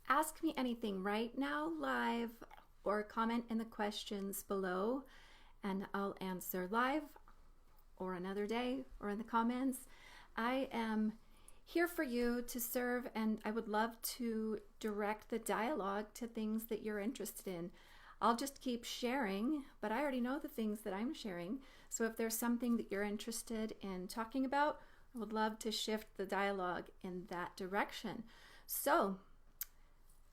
ask me anything right now live or comment in the questions below and I'll answer live or another day or in the comments. I am here for you to serve, and I would love to direct the dialogue to things that you're interested in. I'll just keep sharing, but I already know the things that I'm sharing. So if there's something that you're interested in talking about, I would love to shift the dialogue in that direction. So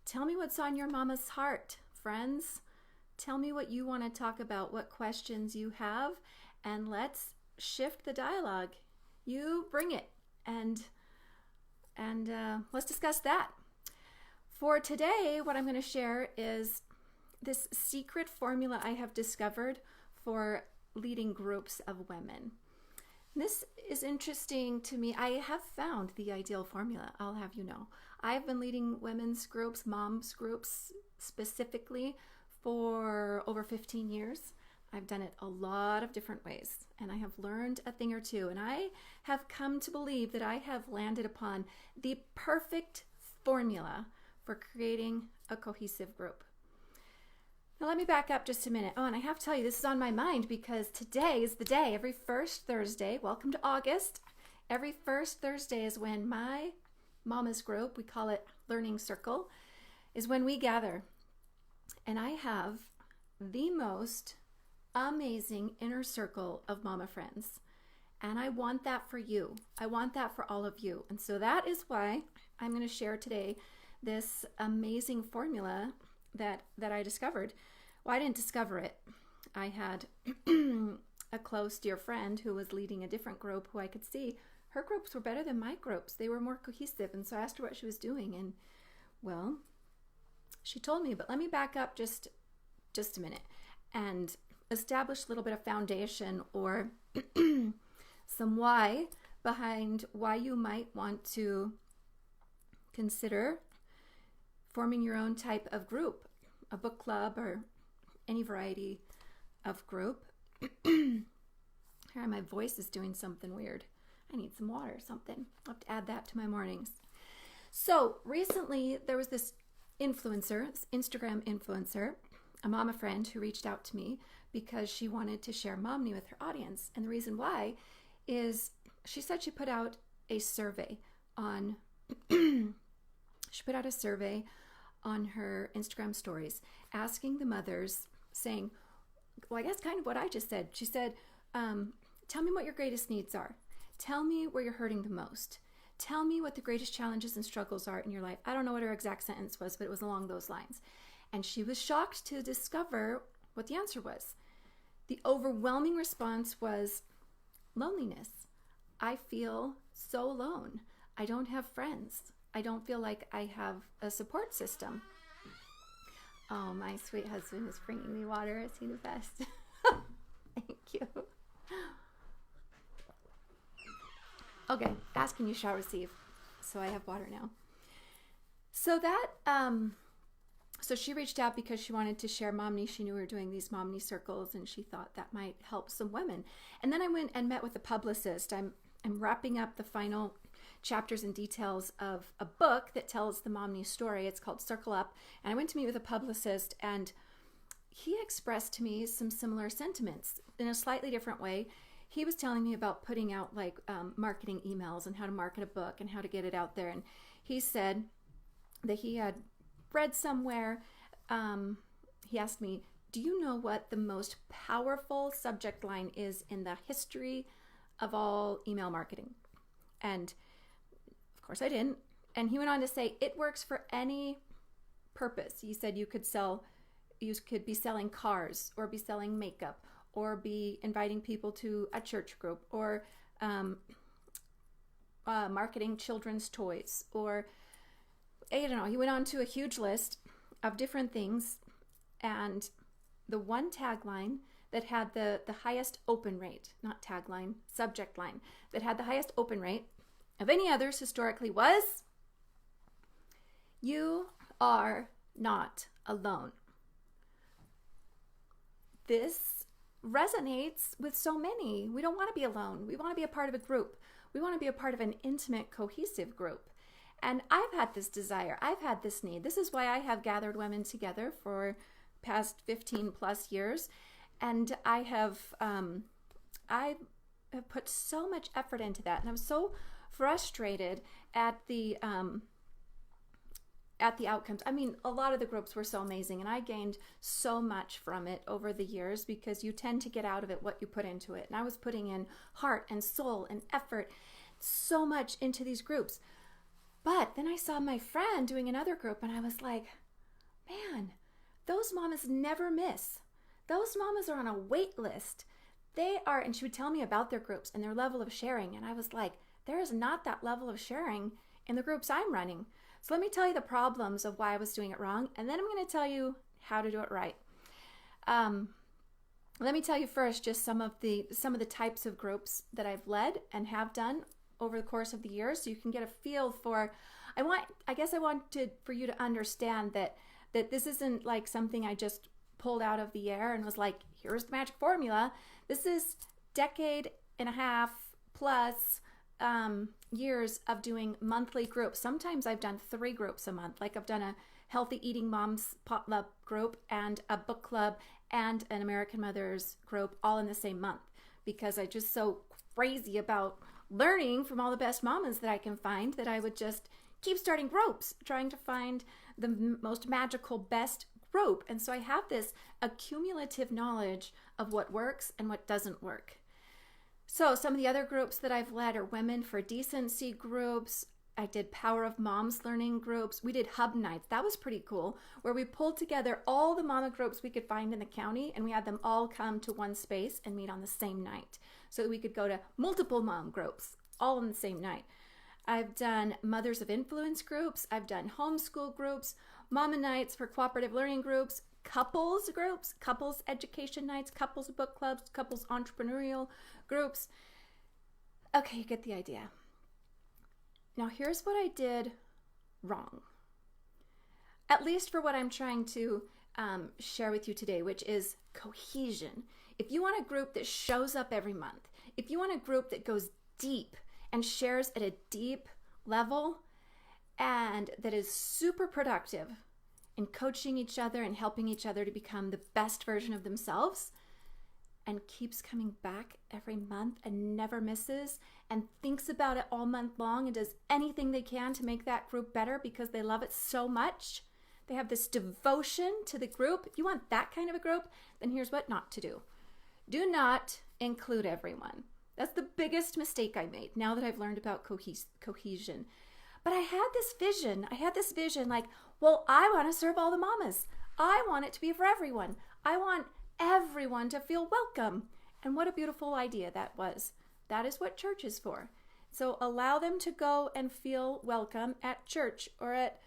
tell me what's on your mama's heart, friends. Tell me what you want to talk about, what questions you have, and let's shift the dialogue. You bring it, and let's discuss that. For today, what I'm going to share is this secret formula I have discovered for leading groups of women. This is interesting to me. I have found the ideal formula, I'll have you know. I've been leading women's groups, moms groups specifically, for over 15 years. I've done it a lot of different ways, and I have learned a thing or two, and I have come to believe that I have landed upon the perfect formula for creating a cohesive group. Now let me back up just a minute. Oh, and I have to tell you, this is on my mind because today is the day. Every first Thursday, welcome to August, every first Thursday is when my mama's group, we call it Learning Circle, is when we gather. And I have the most amazing inner circle of mama friends. And I want that for you. I want that for all of you. And so that is why I'm going to share today this amazing formula that I discovered. Well, I didn't discover it. I had a close dear friend who was leading a different group who I could see her groups were better than my groups. They were more cohesive. And so I asked her what she was doing. And well, she told me, but let me back up just a minute and establish a little bit of foundation or some why behind why you might want to consider forming your own type of group, a book club or any variety of group. Here, my voice is doing something weird. I need some water or something. I'll have to add that to my mornings. So recently there was this influencer, this Instagram influencer, a mama friend who reached out to me because she wanted to share Momney with her audience. And the reason why is she said she put out a survey on her Instagram stories asking the mothers, saying, well, I guess kind of what I just said. She said, tell me what your greatest needs are. Tell me where you're hurting the most. Tell me what the greatest challenges and struggles are in your life. I don't know what her exact sentence was, but it was along those lines. And she was shocked to discover what the answer was. The overwhelming response was loneliness. I feel so alone. I don't have friends. I don't feel like I have a support system. Oh, my sweet husband is bringing me water. Is he the best? Thank you. Okay, asking you shall receive. So I have water now. So she reached out because she wanted to share Momney. She knew we were doing these Momney circles, and she thought that might help some women. And then I went and met with a publicist. I'm wrapping up the final chapters and details of a book that tells the Momney story. It's called Circle Up. And I went to meet with a publicist, and he expressed to me some similar sentiments in a slightly different way. He was telling me about putting out like marketing emails and how to market a book and how to get it out there. And he said that he had read somewhere, he asked me, do you know what the most powerful subject line is in the history of all email marketing? And of course I didn't. And he went on to say, it works for any purpose. He said you could be selling cars or be selling makeup or be inviting people to a church group or marketing children's toys, or I don't know. He went on to a huge list of different things, and the one tagline that had the highest open rate, not tagline, subject line, that had the highest open rate of any others historically was, you are not alone. This resonates with so many. We don't want to be alone. We want to be a part of a group. We want to be a part of an intimate, cohesive group. And I've had this desire. I've had this need. This is why I have gathered women together for past 15 plus years. And I have put so much effort into that. And I'm so frustrated at the outcomes. I mean, a lot of the groups were so amazing, and I gained so much from it over the years, because you tend to get out of it what you put into it. And I was putting in heart and soul and effort so much into these groups. But then I saw my friend doing another group, and I was like, man, those mamas never miss. Those mamas are on a wait list. They are, and she would tell me about their groups and their level of sharing. And I was like, there is not that level of sharing in the groups I'm running. So let me tell you the problems of why I was doing it wrong, and then I'm going to tell you how to do it right. Let me tell you first just some of the types of groups that I've led and have done over the course of the years, so you can get a feel for. I wanted for you to understand that this isn't like something I just pulled out of the air and was like, here's the magic formula. This is decade and a half plus years of doing monthly groups. Sometimes I've done 3 groups a month. Like I've done a Healthy Eating Moms potluck group and a book club and an American Mothers group all in the same month, because I'm just so crazy about learning from all the best mamas that I can find that I would just keep starting groups, trying to find the most magical, best group. And so I have this accumulative knowledge of what works and what doesn't work. So some of the other groups that I've led are Women for Decency groups. I did Power of Moms learning groups. We did hub nights. That was pretty cool, where we pulled together all the mama groups we could find in the county, and we had them all come to one space and meet on the same night, so that we could go to multiple mom groups all on the same night. I've done Mothers of Influence groups. I've done homeschool groups, mama nights for cooperative learning groups, couples groups, couples education nights, couples book clubs, couples entrepreneurial groups. Okay, you get the idea. Now here's what I did wrong, at least for what I'm trying to share with you today, which is cohesion. If you want a group that shows up every month, if you want a group that goes deep and shares at a deep level and that is super productive in coaching each other and helping each other to become the best version of themselves, and keeps coming back every month and never misses and thinks about it all month long and does anything they can to make that group better because they love it so much. They have this devotion to the group. If you want that kind of a group, then here's what not to do. Do not include everyone. That's the biggest mistake I made now that I've learned about cohesion. But I had this vision like, well, I want to serve all the mamas. I want it to be for everyone. I want everyone to feel welcome. And what a beautiful idea that was. That is what church is for. So allow them to go and feel welcome at church or at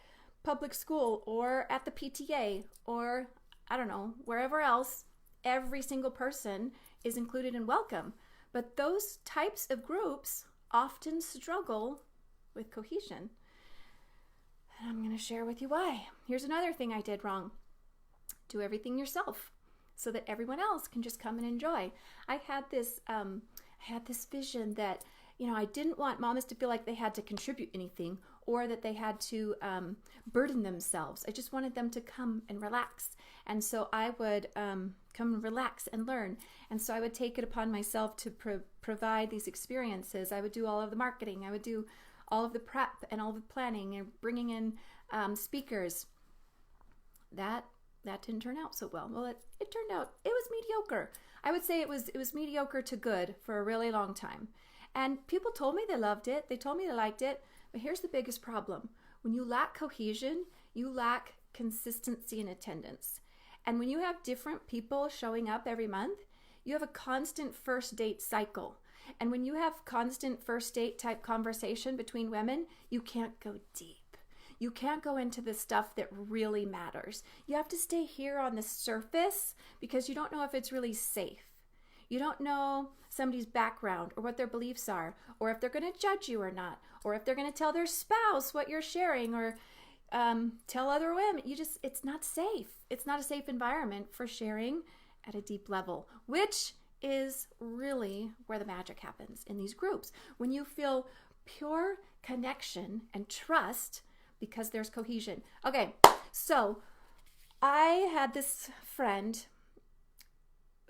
public school or at the PTA or, I don't know, wherever else. Every single person is included and welcome. But those types of groups often struggle with cohesion. And I'm going to share with you why. Here's another thing I did wrong. Do everything yourself, so that everyone else can just come and enjoy. I had this vision that, I didn't want mamas to feel like they had to contribute anything or that they had to burden themselves. I just wanted them to come and relax. And so I would come and relax and learn. And so I would take it upon myself to provide these experiences. I would do all of the marketing. I would do all of the prep and all of the planning and bringing in speakers. That didn't turn out so well. Well, it turned out, it was mediocre. I would say it was mediocre to good for a really long time. And people told me they loved it. They told me they liked it. But here's the biggest problem. When you lack cohesion, you lack consistency in attendance. And when you have different people showing up every month, you have a constant first date cycle. And when you have constant first date type conversation between women, you can't go deep. You can't go into the stuff that really matters. You have to stay here on the surface because you don't know if it's really safe. You don't know somebody's background or what their beliefs are, or if they're going to judge you or not, or if they're going to tell their spouse what you're sharing or tell other women. It's not safe. It's not a safe environment for sharing at a deep level, which is really where the magic happens in these groups. When you feel pure connection and trust because there's cohesion. Okay, so I had this friend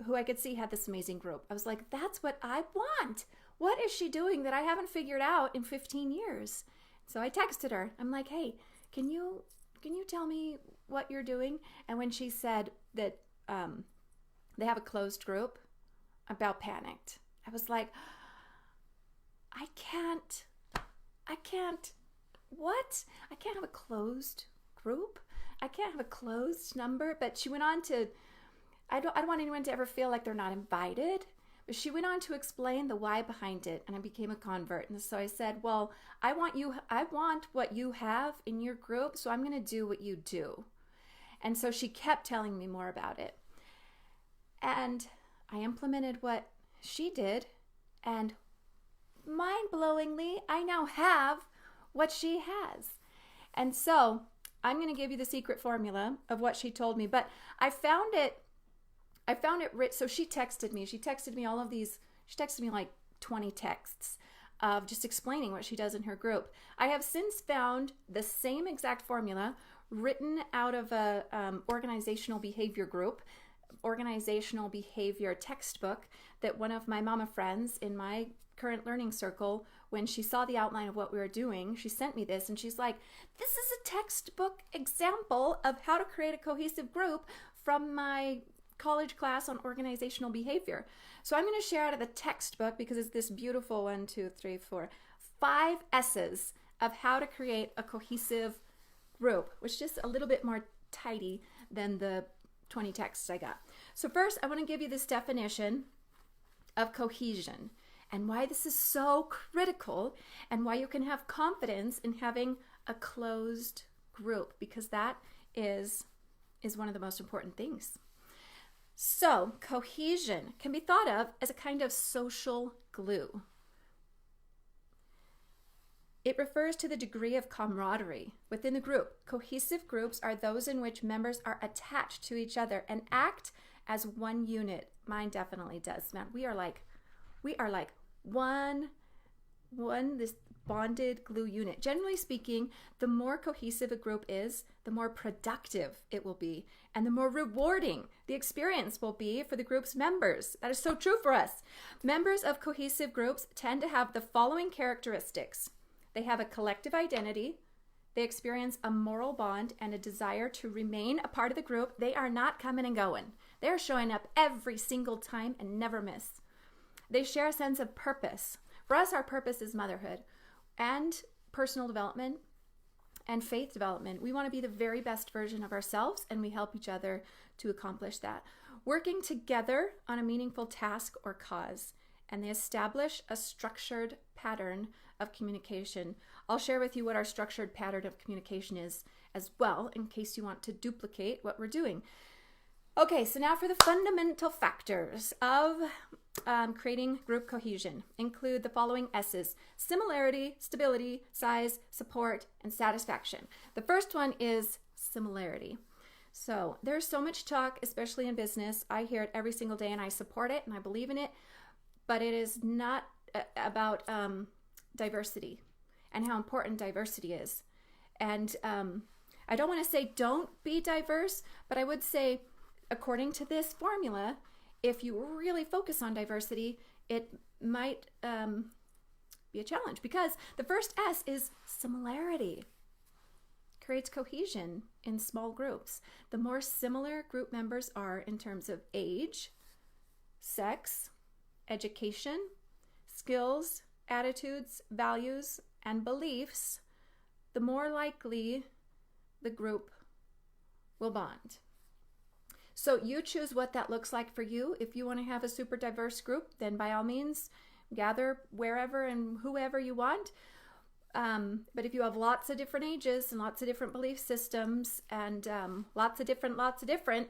who I could see had this amazing group. I was like, that's what I want. What is she doing that I haven't figured out in 15 years? So I texted her. I'm like, hey, can you tell me what you're doing? And when she said that they have a closed group, I about panicked. I was like, I can't, what? I can't have a closed group. I can't have a closed number. But she went on to, I don't want anyone to ever feel like they're not invited. But she went on to explain the why behind it, and I became a convert. And so I said, well, I want what you have in your group, so I'm going to do what you do. And so she kept telling me more about it. And I implemented what she did, and mind-blowingly, I now have what she has. And so I'm going to give you the secret formula of what she told me, but I found it rich. So she texted me all of these. She texted me like 20 texts of just explaining what she does in her group. I have since found the same exact formula written out of a organizational behavior textbook that one of my mama friends in my current learning circle, when she saw the outline of what we were doing, she sent me this and she's like, this is a textbook example of how to create a cohesive group from my college class on organizational behavior. So I'm going to share out of the textbook because it's this beautiful 5 S's of how to create a cohesive group, which is just a little bit more tidy than the 20 texts I got. So first, I want to give you this definition of cohesion and why this is so critical and why you can have confidence in having a closed group, because that is one of the most important things. So cohesion can be thought of as a kind of social glue. It refers to the degree of camaraderie within the group. Cohesive groups are those in which members are attached to each other and act as one unit. Mine definitely does, man. We are like one this bonded glue unit. Generally speaking, the more cohesive a group is, the more productive it will be, and the more rewarding the experience will be for the group's members. That is so true for us. Members of cohesive groups tend to have the following characteristics. They have a collective identity. They experience a moral bond and a desire to remain a part of the group. They are not coming and going. They're showing up every single time and never miss. They share a sense of purpose. For us, our purpose is motherhood and personal development and faith development. We want to be the very best version of ourselves, and we help each other to accomplish that. Working together on a meaningful task or cause, and they establish a structured pattern of communication. I'll share with you what our structured pattern of communication is as well, in case you want to duplicate what we're doing. Okay, so now for the fundamental factors of creating group cohesion. Include the following S's: similarity, stability, size, support, and satisfaction. The first one is similarity. So there's so much talk, especially in business. I hear it every single day and I support it and I believe in it, but it is not about diversity and how important diversity is. And I don't want to say don't be diverse, but I would say, according to this formula, if you really focus on diversity, it might be a challenge, because the first S is similarity. Creates cohesion in small groups. The more similar group members are in terms of age, sex, education, skills, attitudes, values, and beliefs, the more likely the group will bond. So you choose what that looks like for you. If you want to have a super diverse group, then by all means, gather wherever and whoever you want. But if you have lots of different ages and lots of different belief systems and lots of different,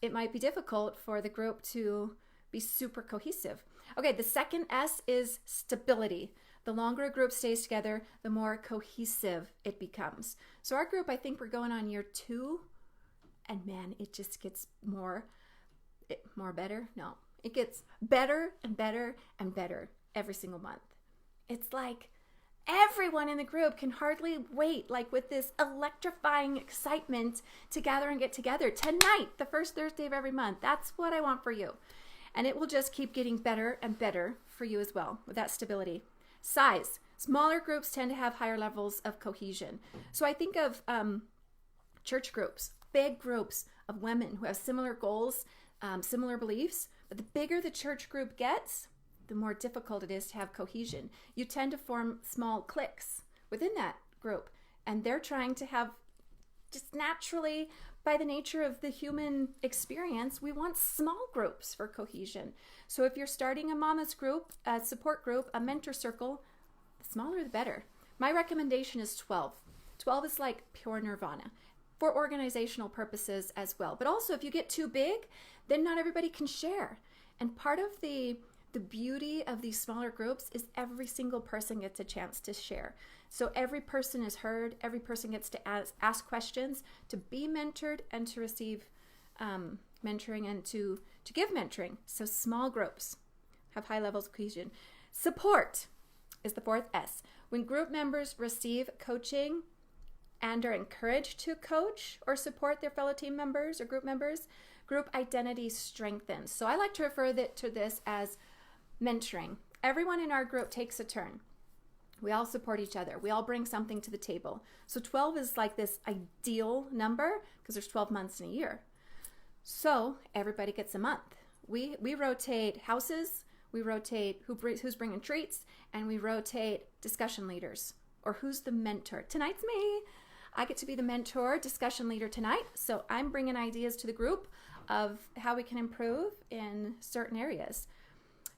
it might be difficult for the group to be super cohesive. Okay, the second S is stability. The longer a group stays together, the more cohesive it becomes. So our group, I think we're going on year 2. And man, it just gets it gets better and better and better every single month. It's like everyone in the group can hardly wait, like with this electrifying excitement to gather and get together tonight, the first Thursday of every month. That's what I want for you. And it will just keep getting better and better for you as well with that stability. Size. Smaller groups tend to have higher levels of cohesion. So I think of church groups, big groups of women who have similar goals, similar beliefs. But the bigger the church group gets, the more difficult it is to have cohesion. You tend to form small cliques within that group. And they're trying to have, just naturally, by the nature of the human experience, we want small groups for cohesion. So if you're starting a mama's group, a support group, a mentor circle, the smaller the better. My recommendation is 12. 12 is like pure nirvana for organizational purposes as well. But also if you get too big, then not everybody can share. And part of the beauty of these smaller groups is every single person gets a chance to share. So every person is heard, every person gets to ask questions, to be mentored and to receive mentoring and to give mentoring. So small groups have high levels of cohesion. Support is the fourth S. When group members receive coaching and are encouraged to coach or support their fellow team members or group members, group identity strengthens. So I like to refer to this as mentoring. Everyone in our group takes a turn. We all support each other. We all bring something to the table. So 12 is like this ideal number because there's 12 months in a year. So everybody gets a month. We rotate houses, we rotate who's bringing treats, and we rotate discussion leaders or who's the mentor. Tonight's me. I get to be the mentor, discussion leader tonight. So I'm bringing ideas to the group of how we can improve in certain areas.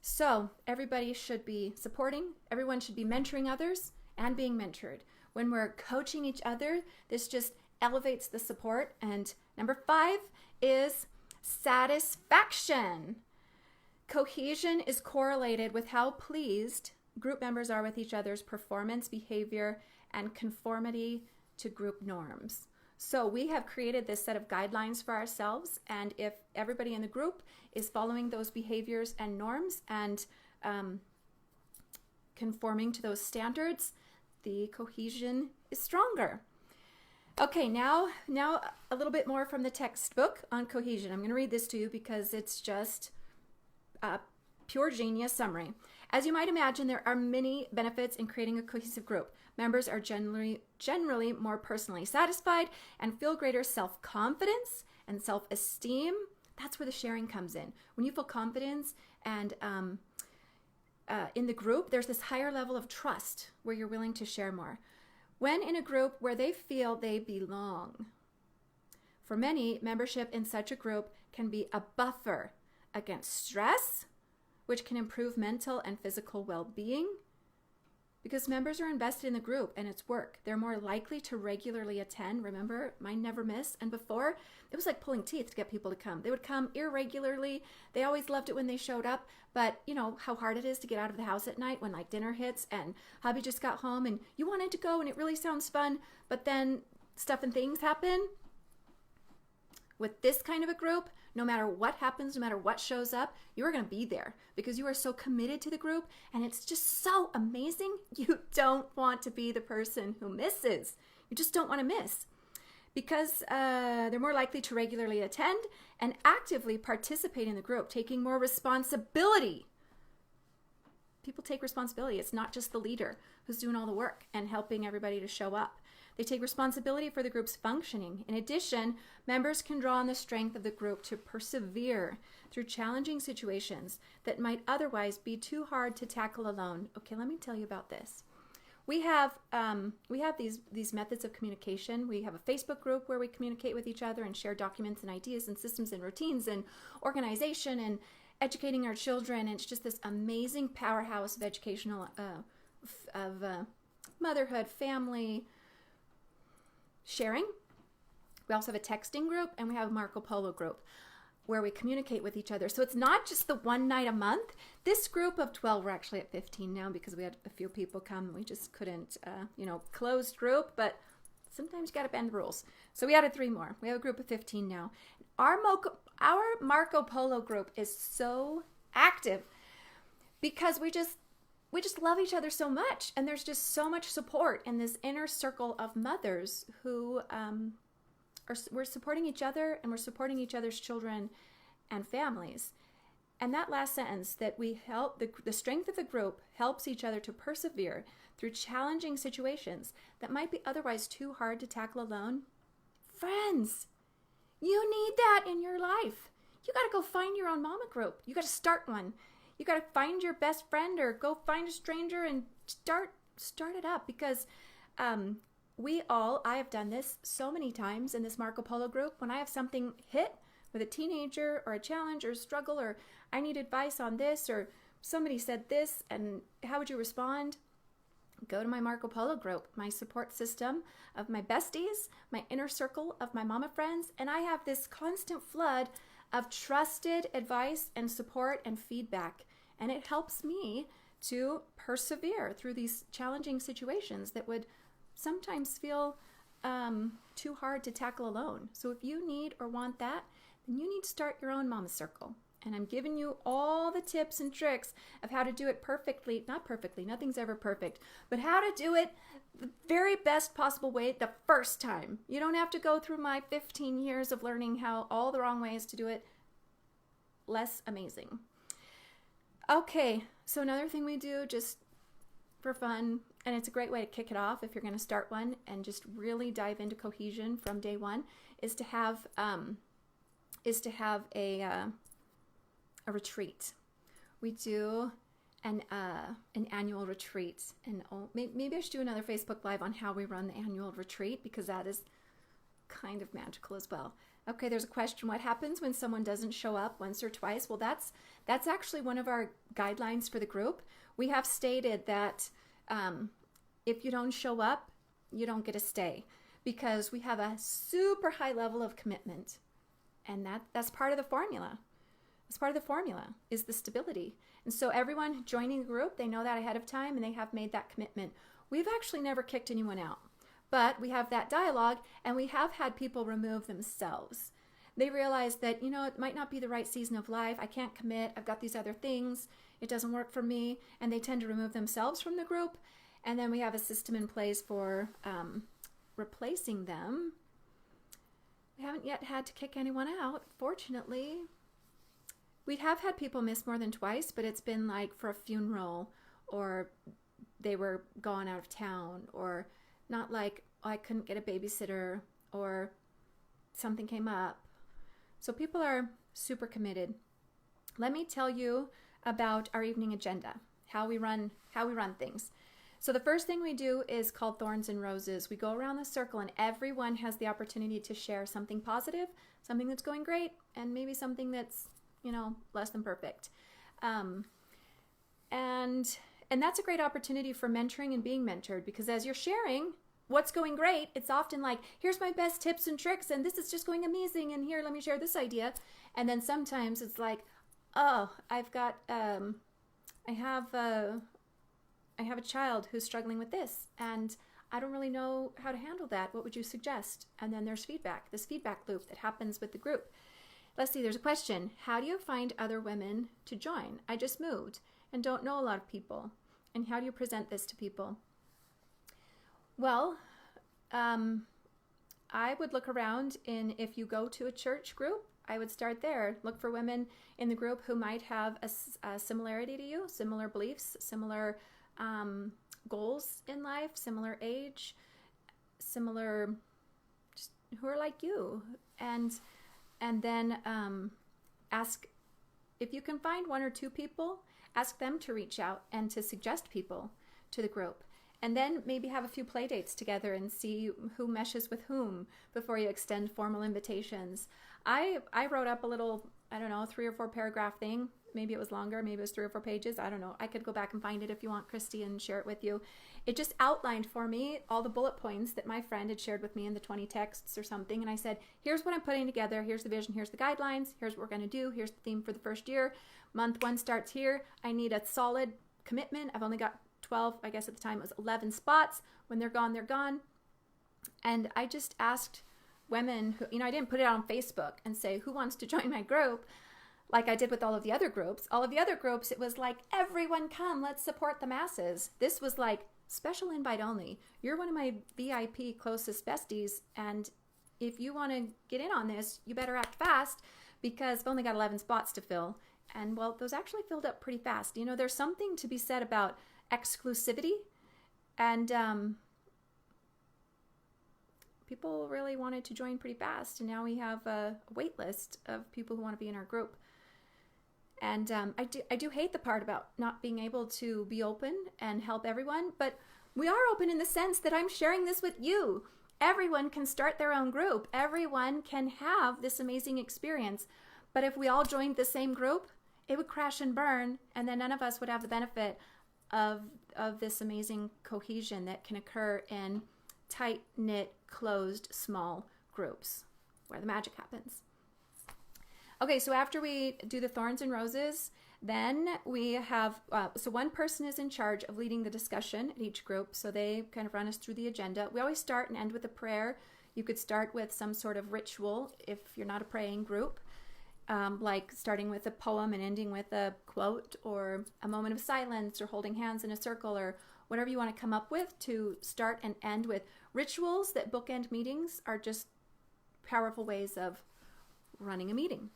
So everybody should be supporting, everyone should be mentoring others and being mentored. When we're coaching each other, this just elevates the support. And number 5 is satisfaction. Cohesion is correlated with how pleased group members are with each other's performance, behavior, and conformity to group norms. So we have created this set of guidelines for ourselves, and if everybody in the group is following those behaviors and norms and conforming to those standards, the cohesion is stronger. Okay, now a little bit more from the textbook on cohesion. I'm going to read this to you because it's just a pure genius summary. As you might imagine, there are many benefits in creating a cohesive group. Members are generally more personally satisfied and feel greater self-confidence and self-esteem. That's where the sharing comes in. When you feel confidence and in the group, there's this higher level of trust where you're willing to share more. When in a group where they feel they belong. For many, membership in such a group can be a buffer against stress, which can improve mental and physical well-being. Because members are invested in the group and its work. They're more likely to regularly attend. Remember, mine never miss. And before, it was like pulling teeth to get people to come. They would come irregularly. They always loved it when they showed up. But you know how hard it is to get out of the house at night when like dinner hits and hubby just got home and you wanted to go and it really sounds fun, but then stuff and things happen. With this kind of a group, no matter what happens, no matter what shows up, you are going to be there because you are so committed to the group and it's just so amazing. You don't want to be the person who misses. You just don't want to miss because they're more likely to regularly attend and actively participate in the group, taking more responsibility. People take responsibility. It's not just the leader who's doing all the work and helping everybody to show up. They take responsibility for the group's functioning. In addition, members can draw on the strength of the group to persevere through challenging situations that might otherwise be too hard to tackle alone. Okay, let me tell you about this. We have these methods of communication. We have a Facebook group where we communicate with each other and share documents and ideas and systems and routines and organization and educating our children. And it's just this amazing powerhouse of educational, motherhood, family, sharing. We also have a texting group and we have a Marco Polo group where we communicate with each other. So it's not just the one night a month. This group of 12, we're actually at 15 now because we had a few people come and we just couldn't, closed group, but sometimes you got to bend the rules. So we added 3 more. We have a group of 15 now. Our Marco Polo group is so active because we just we just love each other so much. And there's just so much support in this inner circle of mothers who we're supporting each other, and we're supporting each other's children and families. And that last sentence, that we help, the strength of the group helps each other to persevere through challenging situations that might be otherwise too hard to tackle alone. Friends, you need that in your life. You got to go find your own mama group. You got to start one. You got to find your best friend, or go find a stranger and start it up, because I have done this so many times in this Marco Polo group. When I have something hit with a teenager, or a challenge, or a struggle, or I need advice on this, or somebody said this, and how would you respond? Go to my Marco Polo group, my support system of my besties, my inner circle of my mama friends, and I have this constant flood of trusted advice and support and feedback, and it helps me to persevere through these challenging situations that would sometimes feel too hard to tackle alone. So if you need or want that, then you need to start your own mama circle. And I'm giving you all the tips and tricks of how to do it perfectly. Not perfectly, nothing's ever perfect, but how to do it the very best possible way the first time. You don't have to go through my 15 years of learning how all the wrong ways to do it less amazing. Okay, so another thing we do just for fun, and it's a great way to kick it off if you're going to start one and just really dive into cohesion from day one, is to have a retreat. We do an annual retreat, and maybe I should do another Facebook Live on how we run the annual retreat, because that is kind of magical as well. Okay, there's a question: what happens when someone doesn't show up once or twice? Well, that's actually one of our guidelines for the group. We have stated that if you don't show up, you don't get to stay, because we have a super high level of commitment, and that's part of the formula. That's part of the formula, is the stability. And so everyone joining the group, they know that ahead of time, and they have made that commitment. We've actually never kicked anyone out, but we have that dialogue, and we have had people remove themselves. They realize that, it might not be the right season of life. I can't commit. I've got these other things. It doesn't work for me. And they tend to remove themselves from the group. And then we have a system in place for replacing them. We haven't yet had to kick anyone out, fortunately. We have had people miss more than twice, but it's been like for a funeral, or they were gone out of town, or not like, I couldn't get a babysitter, or something came up. So people are super committed. Let me tell you about our evening agenda, how we run things. So the first thing we do is called Thorns and Roses. We go around the circle, and everyone has the opportunity to share something positive, something that's going great, and maybe something that's less than perfect. And that's a great opportunity for mentoring and being mentored, because as you're sharing what's going great, it's often like, here's my best tips and tricks, and this is just going amazing, and here, let me share this idea. And then sometimes it's like, oh, I've got, I have a child who's struggling with this, and I don't really know how to handle that. What would you suggest? And then there's feedback, this feedback loop that happens with the group. Let's see, there's a question. How do you find other women to join? I just moved and don't know a lot of people. And how do you present this to people? Well, I would look around, and if you go to a church group, I would start there. Look for women in the group who might have a similarity to you, similar beliefs, similar goals in life, similar age, similar, just who are like you. And then ask, if you can find one or two people, ask them to reach out and to suggest people to the group. And then maybe have a few play dates together and see who meshes with whom before you extend formal invitations. I wrote up a little, 3 or 4 paragraph thing. Maybe it was longer, maybe it was 3 or 4 pages. I don't know. I could go back and find it if you want, Christy, and share it with you. It just outlined for me all the bullet points that my friend had shared with me in the 20 texts or something. And I said, here's what I'm putting together. Here's the vision. Here's the guidelines. Here's what we're going to do. Here's the theme for the first year. Month 1 starts here. I need a solid commitment. I've only got 12, I guess at the time it was 11 spots. When they're gone, they're gone. And I just asked women who, I didn't put it out on Facebook and say, who wants to join my group? like I did with all of the other groups. All of the other groups, it was like, everyone come, let's support the masses. This was like special invite only. You're one of my VIP closest besties, and if you want to get in on this, you better act fast, because I've only got 11 spots to fill. And well, those actually filled up pretty fast. You know, there's something to be said about exclusivity, and people really wanted to join pretty fast. And now we have a wait list of people who want to be in our group. And I do hate the part about not being able to be open and help everyone, but we are open in the sense that I'm sharing this with you. Everyone can start their own group. Everyone can have this amazing experience. But if we all joined the same group, it would crash and burn, and then none of us would have the benefit of this amazing cohesion that can occur in tight-knit, closed, small groups where the magic happens. Okay, so after we do the thorns and roses, then we have, so one person is in charge of leading the discussion at each group, so they kind of run us through the agenda. We always start and end with a prayer. You could start with some sort of ritual if you're not a praying group, like starting with a poem and ending with a quote or a moment of silence or holding hands in a circle or whatever you want to come up with to start and end with. Rituals that bookend meetings are just powerful ways of running a meeting.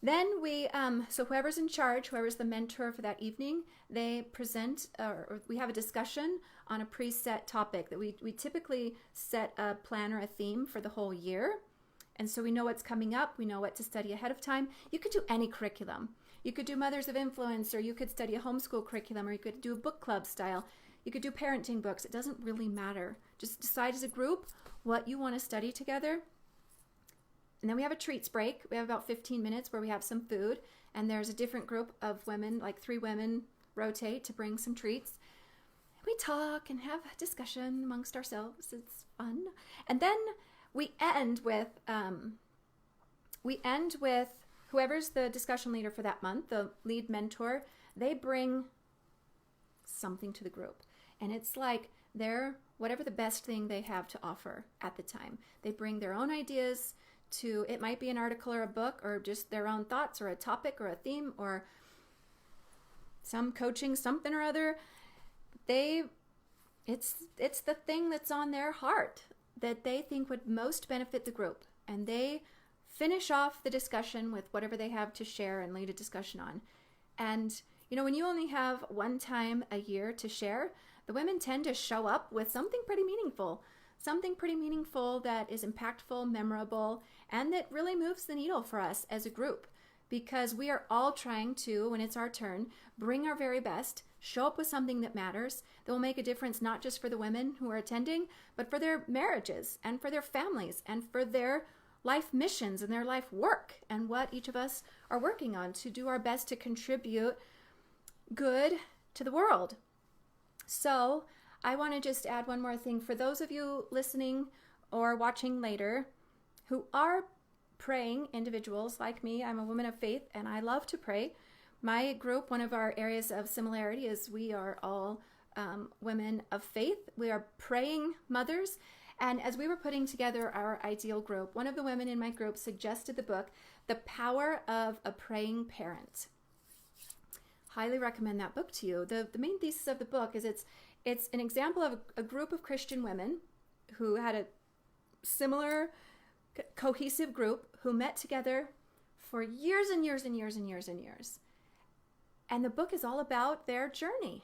Then we, so whoever's in charge, whoever's the mentor for that evening, they present, or we have a discussion on a preset topic that we typically set a plan or a theme for the whole year. And so we know what's coming up. We know what to study ahead of time. You could do any curriculum. You could do Mothers of Influence, or you could study a homeschool curriculum, or you could do a book club style. You could do parenting books. It doesn't really matter. Just decide as a group what you want to study together. And then we have a treats break. We have about 15 minutes where we have some food, and there's a different group of women, like 3 women rotate to bring some treats. We talk and have a discussion amongst ourselves. It's fun. And then we end with whoever's the discussion leader for that month, the lead mentor. They bring something to the group, and it's like they're whatever the best thing they have to offer at the time. They bring their own ideas to, it might be an article or a book or just their own thoughts or a topic or a theme or some coaching something or other. It's the thing that's on their heart that they think would most benefit the group, and they finish off the discussion with whatever they have to share and lead a discussion on. And you know, when you only have one time a year to share, the women tend to show up with something pretty meaningful that is impactful, memorable, and that really moves the needle for us as a group, because we are all trying to, when it's our turn, bring our very best, show up with something that matters, that will make a difference not just for the women who are attending, but for their marriages and for their families and for their life missions and their life work and what each of us are working on to do our best to contribute good to the world. So I want to just add one more thing. For those of you listening or watching later who are praying individuals like me, I'm a woman of faith and I love to pray. My group, one of our areas of similarity is we are all women of faith. We are praying mothers. And as we were putting together our ideal group, one of the women in my group suggested the book, The Power of a Praying Parent. Highly recommend that book to you. The main thesis of the book is it's an example of a group of Christian women who had a similar cohesive group who met together for years and years and years and years and years. And the book is all about their journey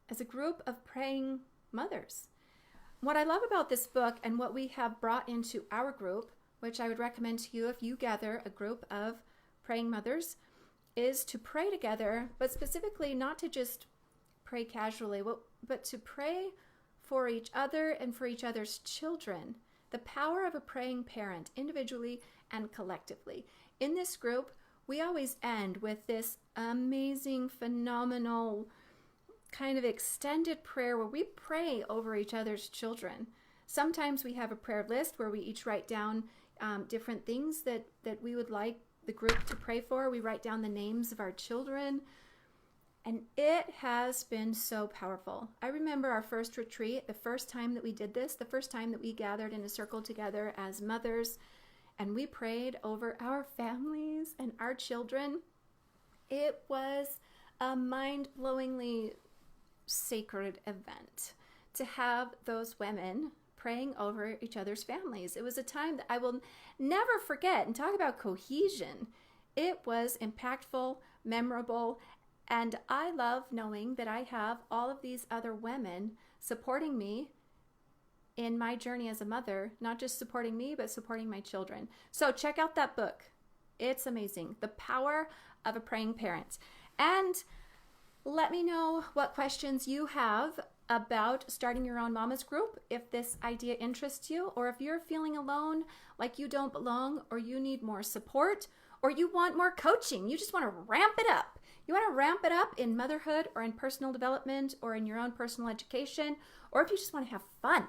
as a group of praying mothers. What I love about this book and what we have brought into our group, which I would recommend to you if you gather a group of praying mothers, is to pray together, but specifically not to just pray casually, but to pray for each other and for each other's children. The power of a praying parent, individually and collectively. In this group, we always end with this amazing, phenomenal kind of extended prayer where we pray over each other's children. Sometimes we have a prayer list where we each write down different things that we would like the group to pray for. We write down the names of our children. And it has been so powerful. I remember our first retreat, the first time that we did this, the first time that we gathered in a circle together as mothers and we prayed over our families and our children. It was a mind-blowingly sacred event to have those women praying over each other's families. It was a time that I will never forget. And talk about cohesion. It was impactful, memorable, and I love knowing that I have all of these other women supporting me in my journey as a mother, not just supporting me, but supporting my children. So check out that book. It's amazing. The Power of a Praying Parent. And let me know what questions you have about starting your own mama's group, if this idea interests you, or if you're feeling alone, like you don't belong, or you need more support, or you want more coaching. You just want to ramp it up. You want to ramp it up in motherhood or in personal development or in your own personal education, or if you just want to have fun.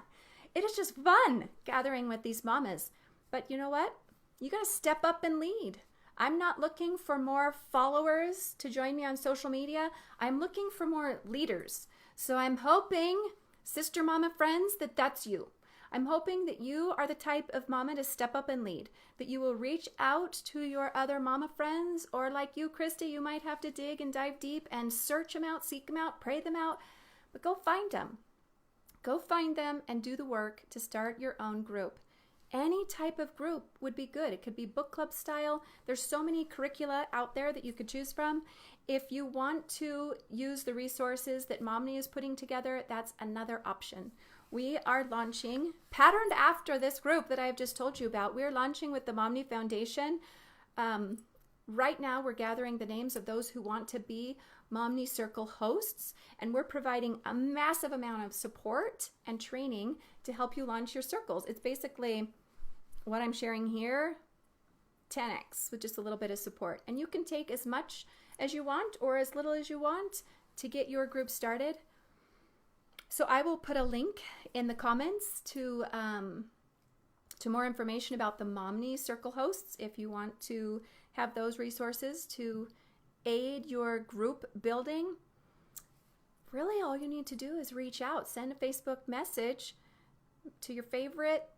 It is just fun gathering with these mamas. But you know what? You got to step up and lead. I'm not looking for more followers to join me on social media. I'm looking for more leaders. So I'm hoping, sister mama friends, that that's you. I'm hoping that you are the type of mama to step up and lead, that you will reach out to your other mama friends, or like you, Krista, you might have to dig and dive deep and search them out, seek them out, pray them out, but go find them. Go find them and do the work to start your own group. Any type of group would be good. It could be book club style. There's so many curricula out there that you could choose from. If you want to use the resources that Momni is putting together, that's another option. We are launching, patterned after this group that I've just told you about, we're launching with the Momni Foundation. Right now, we're gathering the names of those who want to be Momni Circle hosts, and we're providing a massive amount of support and training to help you launch your circles. It's basically what I'm sharing here, 10x, with just a little bit of support. And you can take as much as you want or as little as you want to get your group started. So I will put a link in the comments to more information about the Momni Circle hosts if you want to have those resources to aid your group building. Really, all you need to do is reach out, send a Facebook message to your favorite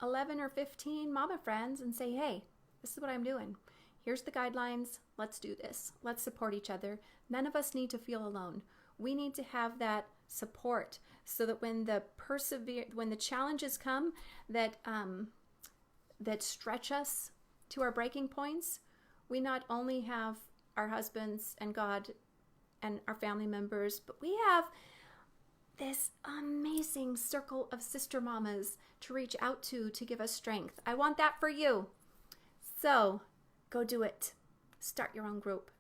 11 or 15 mama friends and say, hey, this is what I'm doing. Here's the guidelines. Let's do this. Let's support each other. None of us need to feel alone. We need to have that support so that when the challenges come that stretch us to our breaking points, we not only have our husbands and God and our family members, but we have this amazing circle of sister mamas to reach out to give us strength. I want that for you. So go do it. Start your own group.